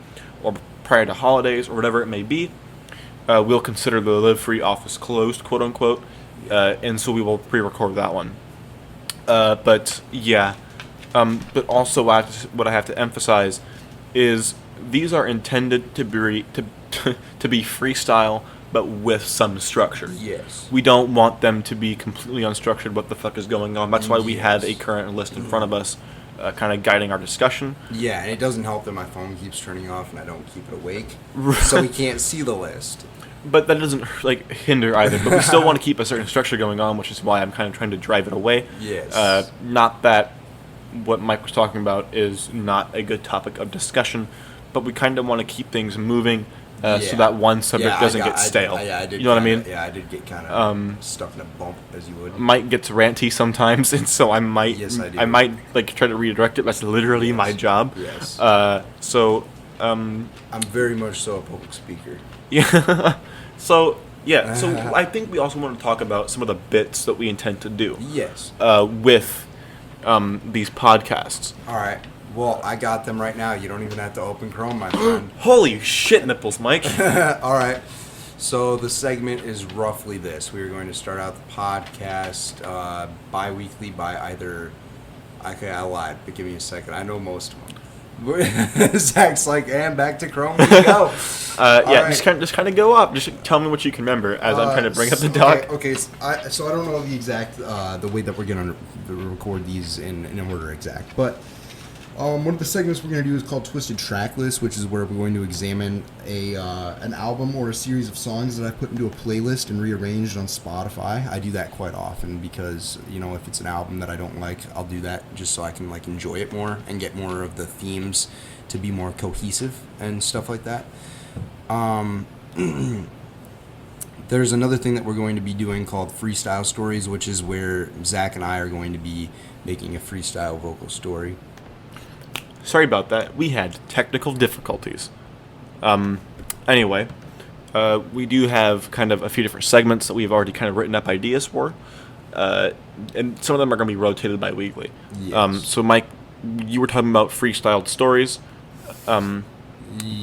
or prior to holidays, or whatever it may be. We'll consider the Live Free office closed, quote unquote, and so we will pre-record that one. But also what I have to emphasize is these are intended to be freestyle, but with some structure. Yes. We don't want them to be completely unstructured. What the fuck is going on? That's why we have a current list in front of us, kind of guiding our discussion. Yeah, and it doesn't help that my phone keeps turning off and I don't keep it awake, so we can't see the list. But that doesn't hinder either. But we still want to keep a certain structure going on, which is why I'm kind of trying to drive it away. Yes. Not that what Mike was talking about is not a good topic of discussion, but we kind of want to keep things moving. So that one subject doesn't get stale. I did. You know what I mean? Yeah, I did get kind of stuck in a bump, as you would. Mike gets ranty sometimes, and so I might. Yes, I do. I might try to redirect it. That's literally my job. Yes. I'm very much so a public speaker. Yeah. So I think we also want to talk about some of the bits that we intend to do. Yes. With these podcasts. All right. Well, I got them right now. You don't even have to open Chrome, my friend. Holy shit, nipples, Mike. All right. So the segment is roughly this. We are going to start out the podcast bi-weekly by either... Okay, I lied, but give me a second. I know most of them. Zach's like, and back to Chrome we go. Yeah, right. just kind of go up. Just tell me what you can remember as I'm trying to bring up the doc. Okay, so I don't know the exact the way that we're gonna record these in order exact, but one of the segments we're gonna do is called Twisted Tracklist, which is where we're going to examine an album or a series of songs that I put into a playlist and rearranged on Spotify. I do that quite often because if it's an album that I don't like, I'll do that just so I can like enjoy it more and get more of the themes to be more cohesive and stuff like that. There's another thing that we're going to be doing called Freestyle Stories, which is where Zach and I are going to be making a freestyle vocal story. Sorry about that. We had technical difficulties. Anyway, we do have kind of a few different segments that we've already kind of written up ideas for, and some of them are going to be rotated bi-weekly. Yes. So, Mike, you were talking about freestyled stories.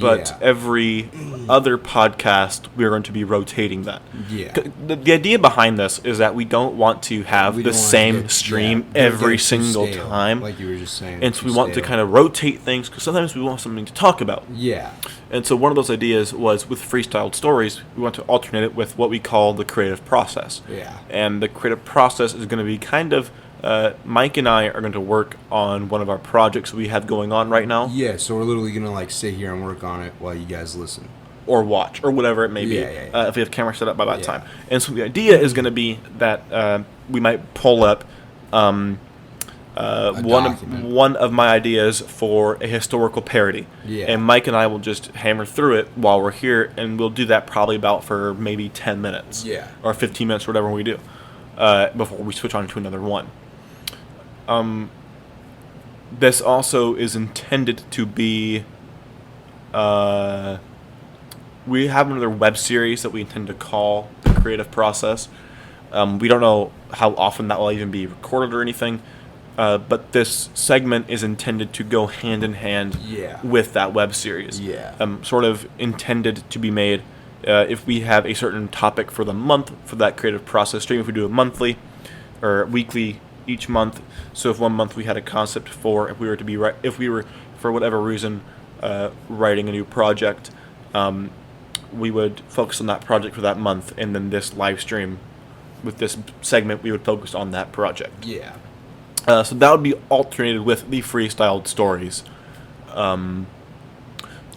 But every other podcast, we're going to be rotating that. Yeah. The idea behind this is that we don't want to have the same stream every single time. Like you were just saying. And so we want to kind of rotate things because sometimes we want something to talk about. Yeah. And so one of those ideas was with freestyled stories, we want to alternate it with what we call the creative process. Yeah. And the creative process is going to be kind of Mike and I are going to work on one of our projects we have going on right now. Yeah, so we're literally going to like sit here and work on it while you guys listen. Or watch, or whatever it may be, if we have camera set up by that time. And so the idea is going to be that we might pull up one of my ideas for a historical parody. Yeah. And Mike and I will just hammer through it while we're here, and we'll do that probably about for maybe 10 minutes. Yeah. Or 15 minutes, or whatever we do, before we switch on to another one. This also is intended to be... we have another web series that we intend to call The Creative Process. We don't know how often that will even be recorded or anything, but this segment is intended to go hand in hand with that web series. Yeah. Sort of intended to be made if we have a certain topic for the month for that creative process stream, if we do it monthly or weekly each month. So if one month we had a concept for, if we were for whatever reason writing a new project, we would focus on that project for that month, and then this live stream with this segment we would focus on that project. Yeah. So that would be alternated with the freestyled stories.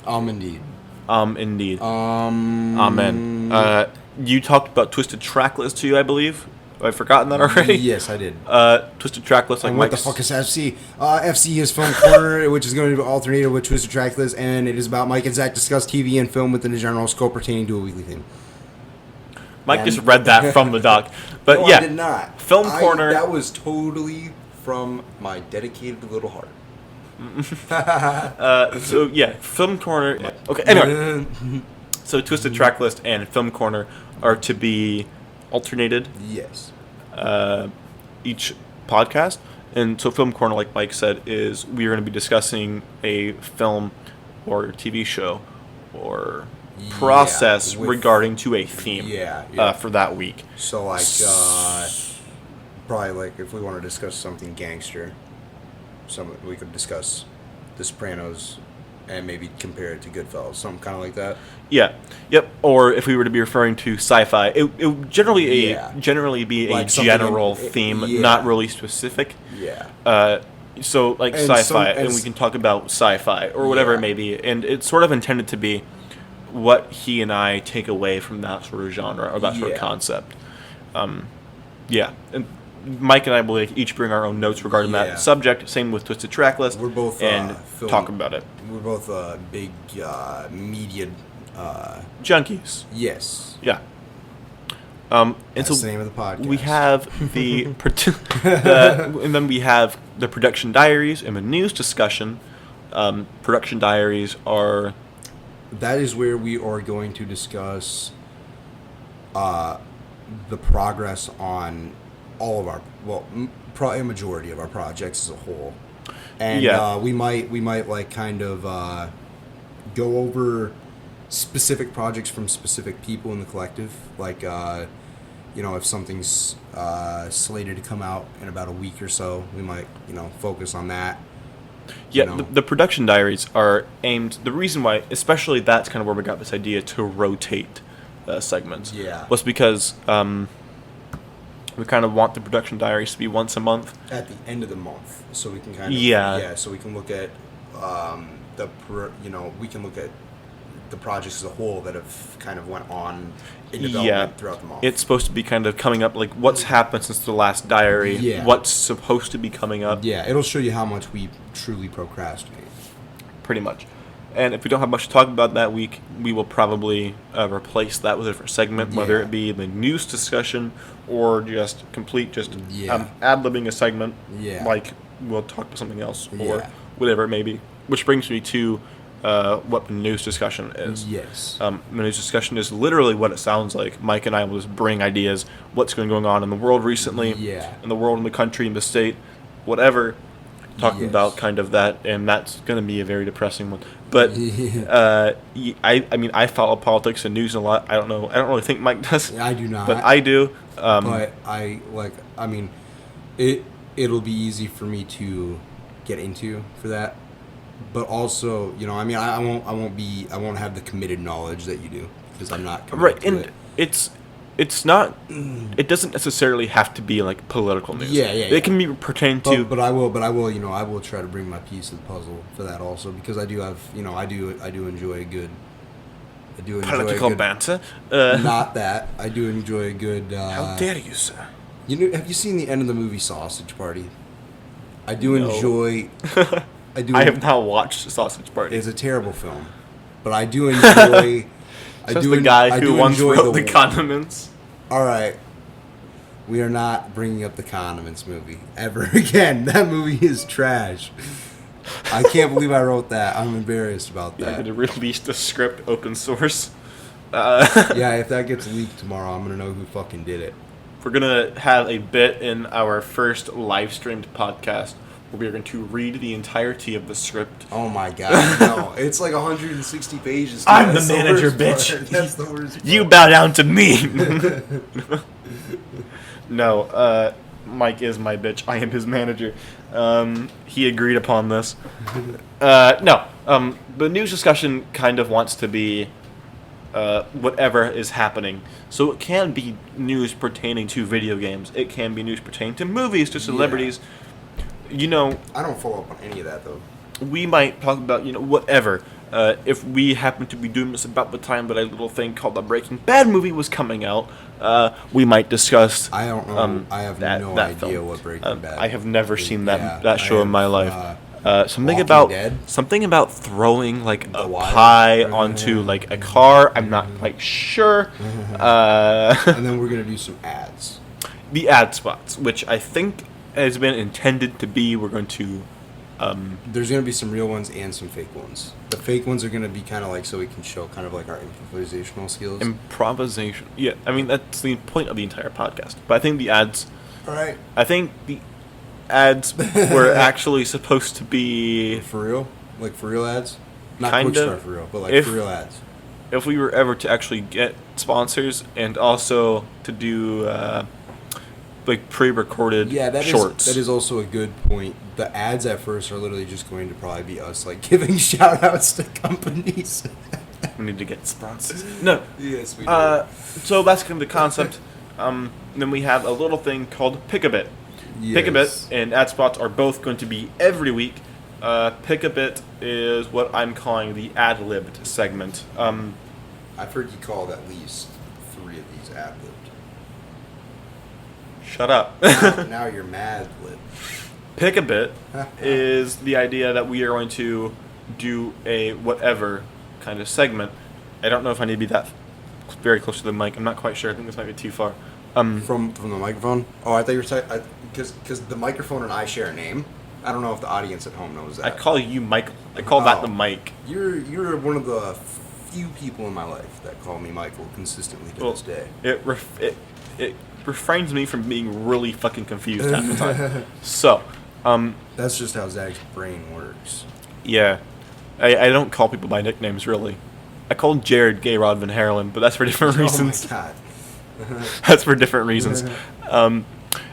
Indeed. Indeed. Amen. You talked about Twisted Tracklist too, I believe. Have I forgotten that already? Yes, I did. Twisted Tracklist, like and what the fuck is FC? FC is Film Corner, which is going to be alternated with Twisted Tracklist, and it is about Mike and Zach discuss TV and film within a general scope pertaining to a weekly theme. Mike just read that from the doc. But no, yeah, I did not. Film Corner. That was totally from my dedicated little heart. So yeah, Film Corner. Okay, anyway. So Twisted Tracklist and Film Corner are to be alternated. Yes. Each podcast. And so Film Corner, like Mike said, is we are going to be discussing a film or TV show or process regarding to a theme for that week. So like probably like if we want to discuss something gangster, we could discuss The Sopranos and maybe compare it to Goodfellas, something kind of like that. Yeah. Yep. Or if we were to be referring to sci-fi, it would generally be like a general theme, not really specific. Yeah. So like and sci-fi, and we can talk about sci-fi or whatever it may be, and it's sort of intended to be what he and I take away from that sort of genre or that sort of concept. And Mike and I will each bring our own notes regarding that subject. Same with Twisted Tracklist. We're both talk about it. We're both big media junkies. Yes. Yeah. And that's so the name of the podcast. We have the and then we have the production diaries and the news discussion. Production diaries are. That is where we are going to discuss the progress on all of our, probably a majority of our projects as a whole. And we might like kind of go over specific projects from specific people in the collective. Like, if something's slated to come out in about a week or so, we might, focus on that. Yeah, you know? the production diaries are aimed. The reason why, especially that's kind of where we got this idea to rotate segments. Yeah. Was because we kind of want the production diaries to be once a month. At the end of the month, so we can kind of so we can look at we can look at the projects as a whole that have kind of went on in development throughout the month. It's supposed to be kind of coming up, like what's happened since the last diary, what's supposed to be coming up. Yeah, it'll show you how much we truly procrastinate. Pretty much. And if we don't have much to talk about that week, we will probably replace that with a different segment, whether it be the news discussion or just ad-libbing a segment, like we'll talk about something else or whatever it may be. Which brings me to what the news discussion is. Yes. The news discussion is literally what it sounds like. Mike and I will just bring ideas, what's going on in the world recently, in the world, in the country, in the state, whatever, talking about kind of that, and that's going to be a very depressing one. But I mean, I follow politics and news a lot. I don't really think Mike does. I do not. But I do. But it'll be easy for me to get into for that. But also, I won't have the committed knowledge that you do because I'm not committed to it. It's not. It doesn't necessarily have to be like political news. It can be pertaining to. But I will try to bring my piece of the puzzle for that also because I do have, I do enjoy a good. Political banter. Not that I do enjoy a good. How dare you, sir? Have you seen the end of the movie Sausage Party? I do enjoy. I have not watched Sausage Party. It's a terrible film, but I do enjoy. The guy who once wrote the Condiments. All right, we are not bringing up the Condiments movie ever again. That movie is trash. I can't believe I wrote that. I'm embarrassed about that. They released the script open source. Yeah, if that gets leaked tomorrow, I'm gonna know who fucking did it. We're gonna have a bit in our first live streamed podcast where we are going to read the entirety of the script. Oh my god, no. It's like 160 pages. I'm the manager, bitch. That's the worst part. You bow down to me. No, Mike is my bitch. I am his manager. He agreed upon this. No, the news discussion kind of wants to be whatever is happening. So it can be news pertaining to video games. It can be news pertaining to movies, to celebrities. I don't follow up on any of that, though. We might talk about, whatever. If we happen to be doing this about the time that a little thing called the Breaking Bad movie was coming out, we might discuss. I don't know. I have no idea film. What Breaking Bad. I have never seen that show in my life. Something about throwing like a pie onto like a car. I'm not quite sure. And then we're gonna do some ads. The ad spots, which I think has been intended to be. We're going to. There's going to be some real ones and some fake ones. The fake ones are going to be kind of like so we can show kind of like our improvisational skills. Improvisation. Yeah, I mean, that's the point of the entire podcast. But I think the ads... All right. I think the ads were actually supposed to be... For real? Like for real ads? Not kind Quickstar of, for real, but like for real ads. If we were ever to actually get sponsors and also to do... like pre-recorded shorts. That is also a good point. The ads at first are literally just going to probably be us like giving shout outs to companies. We need to get sponsors. No. Yes, we do. So that's kind of the concept. Then we have a little thing called Pick-a-Bit. Yes. Pick-a-Bit and ad spots are both going to be every week. Pick-a-Bit is what I'm calling the ad-libbed segment. I've heard you call at least 3 of these ad-libbed. Shut up. Now you're mad, Lib. Pick-a-Bit is the idea that we are going to do a whatever kind of segment. I don't know if I need to be that very close to the mic. I'm not quite sure. I think this might be too far. From the microphone? Oh, I thought you were saying... Because the microphone and I share a name. I don't know if the audience at home knows that. I call you Michael. I call that the mic. You're one of the few people in my life that call me Michael consistently to this day. It refrains me from being really fucking confused half the time. So, that's just how Zach's brain works. Yeah. I don't call people by nicknames, really. I called Jared Gay Rod Van Harlen, but that's for different reasons. Oh my god. That's for different reasons.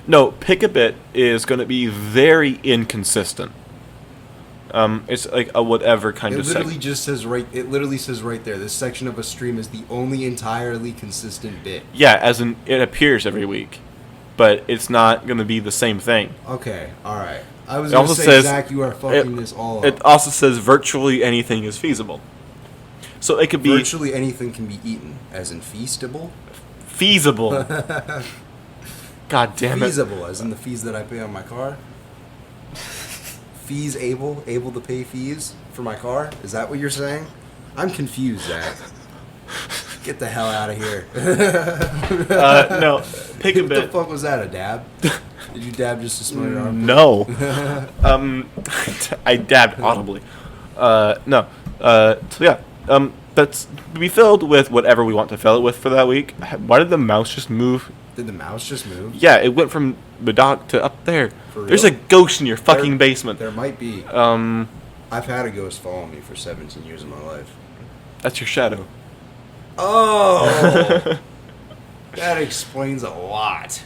No, Pick-a-Bit is going to be very inconsistent. It's like a whatever kind It of literally segment. just says right. It literally says right there. This section of a stream is the only entirely consistent bit. Yeah, as in it appears every week, but it's not going to be the same thing. Okay, all right. I was It going to also say, says Zach, you are fucking this all up. It also says virtually anything is feasible. So it could be Virtually anything can be eaten, as in feastable. feasible. God damn it. Feasible, as in the fees that I pay on my car. Fees able to pay fees for my car. Is that what you're saying? I'm confused, Zach. Get the hell out of here. No, pick a What bit. the fuck was that? A dab? Did you dab just to smell your arm? No. I dabbed audibly. No. So yeah. That's to be filled with whatever we want to fill it with for that week. Why did the mouse just move? Did the mouse just move? Yeah, it went from the dock to up there. For real? There's a ghost in your fucking basement. There might be. I've had a ghost follow me for 17 years of my life. That's your shadow. Oh! That explains a lot.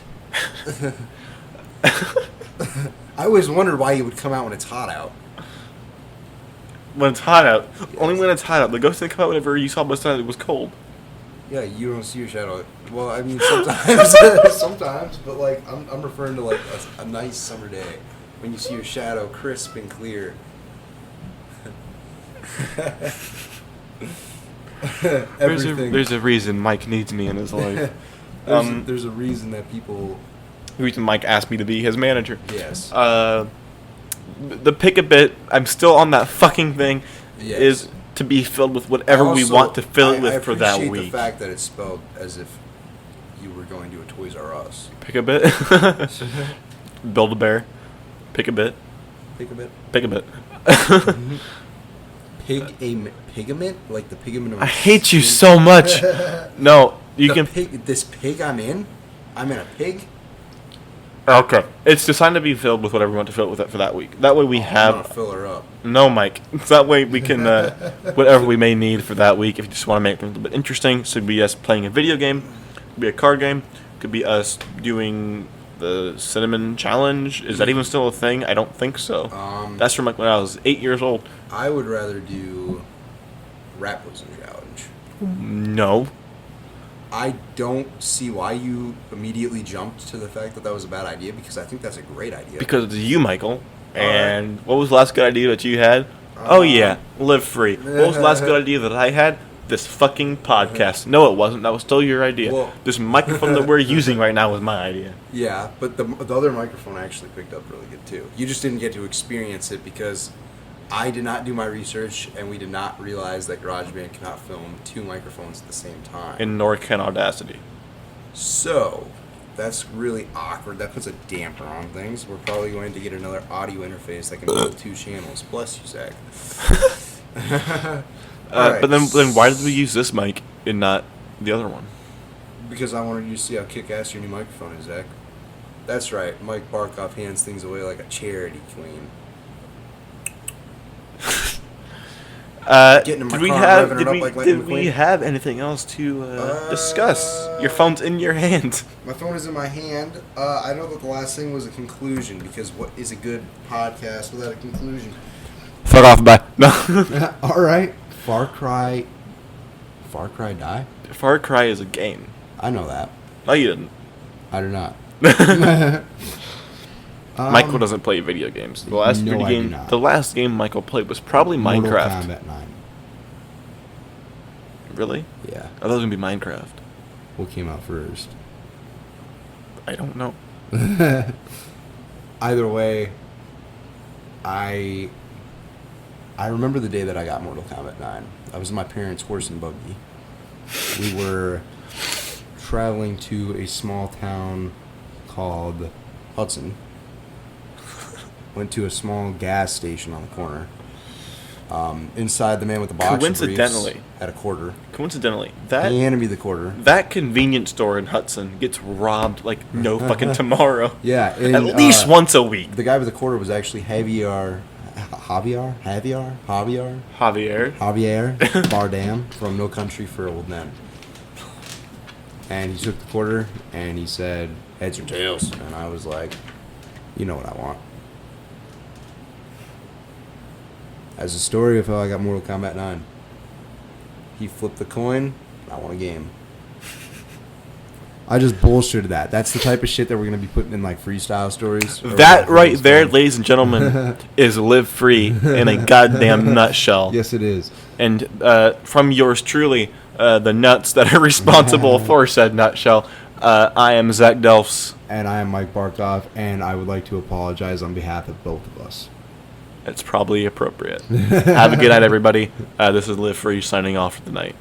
I always wondered why he would come out when it's hot out. When it's hot out. Yes. Only when it's hot out. The ghost didn't come out whenever you saw most of it was cold. Yeah, you don't see your shadow. Well, I mean, sometimes, sometimes, but like, I'm referring to like a nice summer day when you see your shadow crisp and clear. There's a reason Mike needs me in his life. There's a reason that people. The reason Mike asked me to be his manager. Yes. The pick a bit, I'm still on that fucking thing, Yes. is to be filled with whatever we want to fill it with for that I appreciate week. the fact that it's spelled as if you were going to a Toys R Us. Pick a bit. Build a bear. Pick a bit. Pick a bit. Pick a bit. Pigment? Like the pigment of I hate you so much. No, you can. This pig I'm in? I'm in a pig? Okay. It's designed to be filled with whatever we want to fill it with for that week. That way we I'm have. gonna fill her up. No, Mike. That way we can, whatever we may need for that week, if you just want to make things a little bit interesting. So it could be us playing a video game, could be a card game, could be us doing the cinnamon challenge. Is that even still a thing? I don't think so. That's from like when I was 8 years old. I would rather do Rap Poison Challenge. No. I don't see why you immediately jumped to the fact that that was a bad idea, because I think that's a great idea. Because it's you, Michael. And what was the last good idea that you had? Oh, yeah. Live free. What was the last good idea that I had? This fucking podcast. No, it wasn't. That was still your idea. Well, this microphone that we're using right now was my idea. Yeah, but the other microphone actually picked up really good too. You just didn't get to experience it because I did not do my research, and we did not realize that GarageBand cannot film two microphones at the same time. And nor can Audacity. So, that's really awkward. That puts a damper on things. We're probably going to get another audio interface that can build two channels. Bless you, Zach. Right. But then why did we use this mic and not the other one? Because I wanted you to see how kick-ass your new microphone is, Zach. That's right. Mike Barkhoff hands things away like a charity queen. Getting in my car, revving it up like Lightning did we McQueen. have anything else to discuss? Your phone's in your hand. My phone is in my hand. I know that the last thing was a conclusion, because what is a good podcast without a conclusion? Fuck off, bye. No. All right. Far Cry Die? Far Cry is a game. I know that. No, you didn't. I do not. Michael doesn't play video games. The last no, video I do game, not. the last game Michael played was probably Mortal Minecraft. Kombat 9. Really? Yeah. I thought it was gonna be Minecraft. What came out first? I don't know. Either way, I remember the day that I got Mortal Kombat 9. I was in my parents' horse and buggy. We were traveling to a small town called Hudson. Went to a small gas station on the corner. Inside, the man with the box of Coincidentally. briefs had a quarter. Coincidentally, He handed me the quarter. that convenience store in Hudson gets robbed like no fucking tomorrow. Yeah. And, At least once a week. The guy with the quarter was actually Javier Javier. Bardem from No Country for Old Men. And he took the quarter and he said, heads or tails? And I was like, you know what I want. As a story of how I got Mortal Kombat 9. He flipped the coin. I won a game. I just bullshitted that. That's the type of shit that we're going to be putting in like freestyle stories. That right there, ladies and gentlemen, is Live Free in a goddamn nutshell. Yes, it is. And from yours truly, the nuts that are responsible for said nutshell, I am Zach Delfs. And I am Mike Barkhoff, and I would like to apologize on behalf of both of us. It's probably appropriate. Have a good night, everybody. This is Live Free signing off for the night.